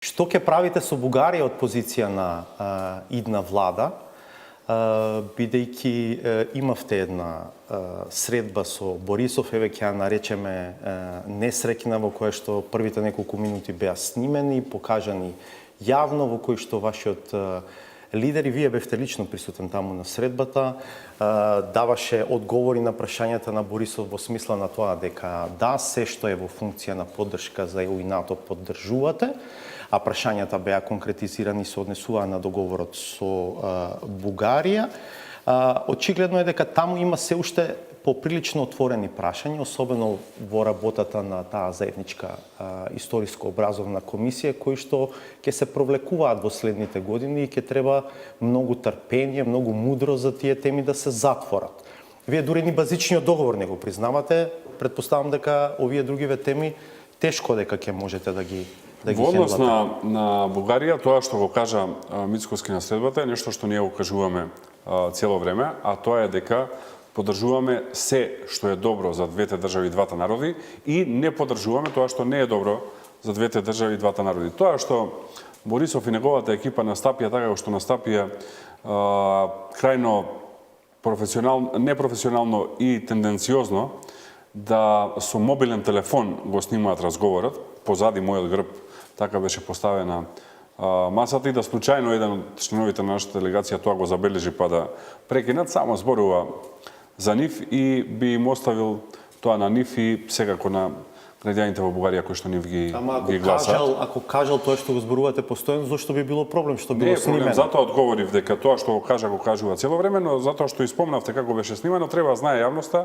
Што ќе правите со Бугарија од позиција на идна влада, бидејќи имавте една средба со Борисов, еве ќе ја наречеме несреќна, во која што првите неколку минути беа снимени, покажани јавно, во кој што вашиот лидер, и вие бевте лично присутен таму на средбата, даваше одговори на прашањата на Борисов во смисла на тоа дека да, се што е во функција на поддршка за ЕУ и НАТО поддржувате, а прашањата беа конкретизирани, се однесуваа на договорот со Бугарија. Очигледно е дека таму има се уште поприлично отворени прашања, особено во работата на таа заедничка историско-образовна комисија, кои што ќе се провлекуваат во следните години и ќе треба многу трпение, многу мудро за тие теми да се затворат. Вие дури ни базичниот договор не го признавате, предпоставам дека овие другиве теми тешко дека ќе можете да ги Во однос на Бугарија, тоа што го кажа Мицкоски на средбата е нешто што ние го кажуваме цело време, а тоа е дека поддржуваме се што е добро за двете држави и двата народи и не поддржуваме тоа што не е добро за двете држави и двата народи. Тоа што Борисов и неговата екипа настапија така што настапија крајно непрофесионално и тенденциозно да со мобилен телефон го снимаат разговорот, позади мојот грб така беше поставена масата и да случајно еден од членовите на нашата делегација тоа го забележи па да прекинат, само зборува за нив и би им оставил тоа на нив и секако на граѓаните во Бугарија кои што нив ги гласаат. Ако кажал тоа што го зборувате постојано, зошто би било проблем што било снимено? Не е проблем, затоа одговорив дека тоа што го кажува цело време, но затоа што испомнавте како беше снимено, треба да знае јавноста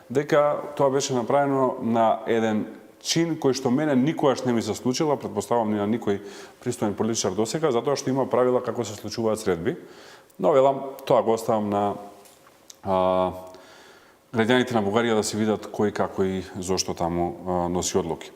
дека тоа беше направено на еден чин кој што мене никогаш не ми се случило, претпоставам ни на никој пристоен политичар досега, затоа што има правила како се случуваат средби. Но велам, тоа го оставам на граѓаните на Бугарија да се видат кој како и зошто таму носи одлуки.